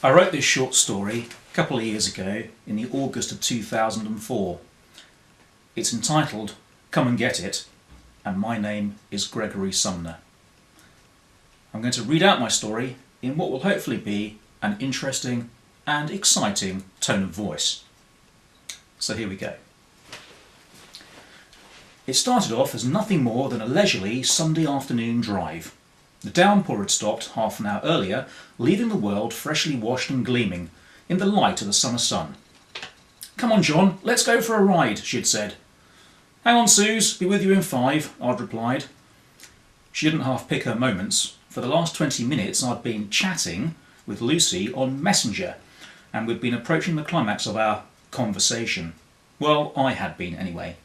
I wrote this short story a couple of years ago in the August of 2004. It's entitled Come and Get It, and my name is Gregory Sumner. I'm going to read out my story in what will hopefully be an interesting and exciting tone of voice. So here we go. It started off as nothing more than a leisurely Sunday afternoon drive. The downpour had stopped half an hour earlier, leaving the world freshly washed and gleaming in the light of the summer sun. "Come on, John, let's go for a ride," she had said. "Hang on, Suze, be with you in 5, I'd replied. She didn't half pick her moments. For the last 20 minutes I'd been chatting with Lucy on Messenger, and we'd been approaching the climax of our conversation. Well, I had been anyway.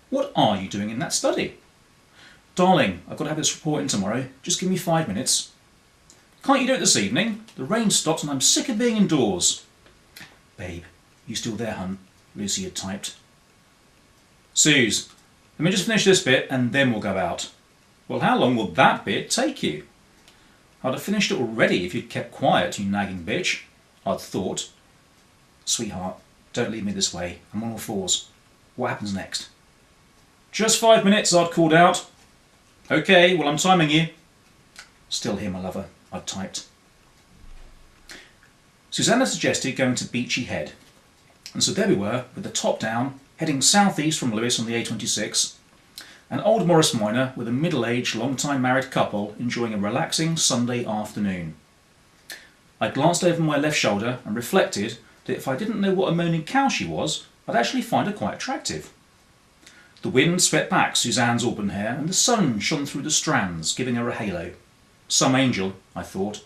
"What are you doing in that study?" "Darling, I've got to have this report in tomorrow. Just give me 5 minutes." "Can't you do it this evening? The rain stopped and I'm sick of being indoors." "Babe, you still there, hun?" Lucy had typed. "Suze, let me just finish this bit and then we'll go out." "Well, how long will that bit take you?" "I'd have finished it already if you'd kept quiet, you nagging bitch," I'd thought. "Sweetheart, don't leave me this way. I'm on all fours. What happens next?" "Just 5 minutes," I'd called out. "OK, well, I'm timing you." "Still here, my lover," I'd typed. Susanna suggested going to Beachy Head, and so there we were, with the top down, heading southeast from Lewes on the A26, an old Morris Minor with a middle-aged, long-time married couple enjoying a relaxing Sunday afternoon. I glanced over my left shoulder and reflected that if I didn't know what a moaning cow she was, I'd actually find her quite attractive. The wind swept back Suzanne's auburn hair and the sun shone through the strands, giving her a halo. Some angel, I thought.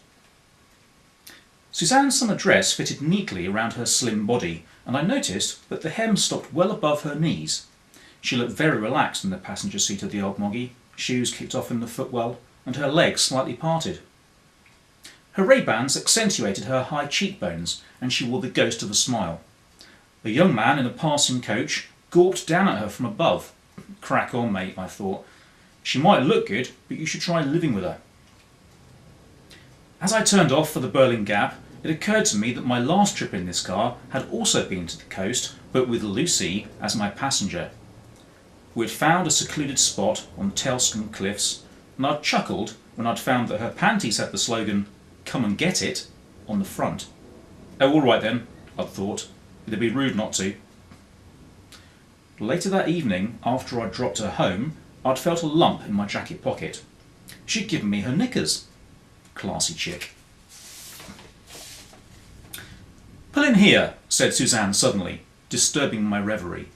Suzanne's summer dress fitted neatly around her slim body, and I noticed that the hem stopped well above her knees. She looked very relaxed in the passenger seat of the old Moggy, shoes kicked off in the footwell, and her legs slightly parted. Her Ray-Bans accentuated her high cheekbones, and she wore the ghost of a smile. A young man in a passing coach gawped down at her from above. "Crack on, mate," I thought. "She might look good, but you should try living with her." As I turned off for the Berlin Gap, it occurred to me that my last trip in this car had also been to the coast, but with Lucy as my passenger. We had found a secluded spot on the Telscombe Cliffs, and I'd chuckled when I'd found that her panties had the slogan, "Come and Get It," on the front. "Oh, all right then," I'd thought. "It'd be rude not to." Later that evening, after I'd dropped her home, I'd felt a lump in my jacket pocket. She'd given me her knickers. Classy chick. "Pull in here," said Suzanne suddenly, disturbing my reverie.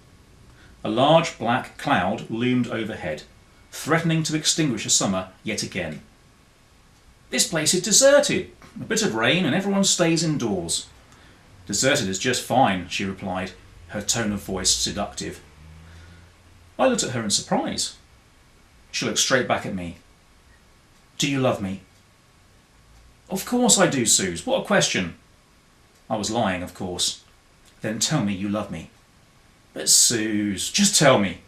A large black cloud loomed overhead, threatening to extinguish a summer yet again. "This place is deserted. A bit of rain and everyone stays indoors." "Deserted is just fine," she replied, her tone of voice seductive. I looked at her in surprise. She looked straight back at me. "Do you love me?" "Of course I do, Suze. What a question." I was lying, of course. "Then tell me you love me." "But Suze, just tell me."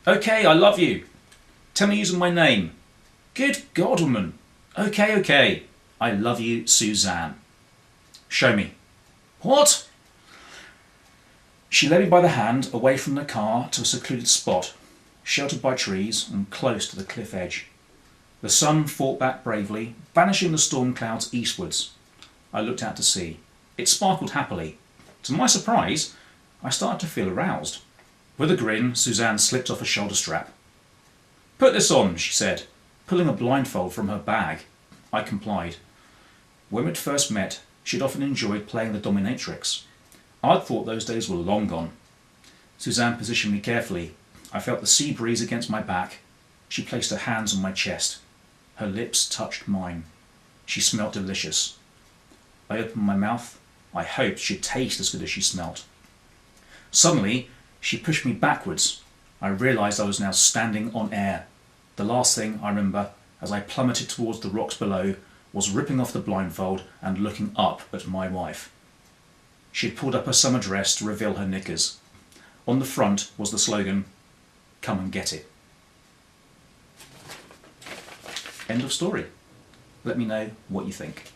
"OK, I love you." "Tell me using my name." "Good God, woman." OK. I love you, Suzanne." "Show me." "What?" She led me by the hand away from the car to a secluded spot, sheltered by trees and close to the cliff edge. The sun fought back bravely, banishing the storm clouds eastwards. I looked out to sea. It sparkled happily. To my surprise, I started to feel aroused. With a grin, Suzanne slipped off a shoulder strap. "Put this on," she said, pulling a blindfold from her bag. I complied. When we'd first met, she'd often enjoyed playing the dominatrix. I'd thought those days were long gone. Suzanne positioned me carefully. I felt the sea breeze against my back. She placed her hands on my chest. Her lips touched mine. She smelt delicious. I opened my mouth. I hoped she'd taste as good as she smelt. Suddenly, she pushed me backwards. I realised I was now standing on air. The last thing I remember, as I plummeted towards the rocks below, was ripping off the blindfold and looking up at my wife. She had pulled up her summer dress to reveal her knickers. On the front was the slogan, "Come and Get It." End of story. Let me know what you think.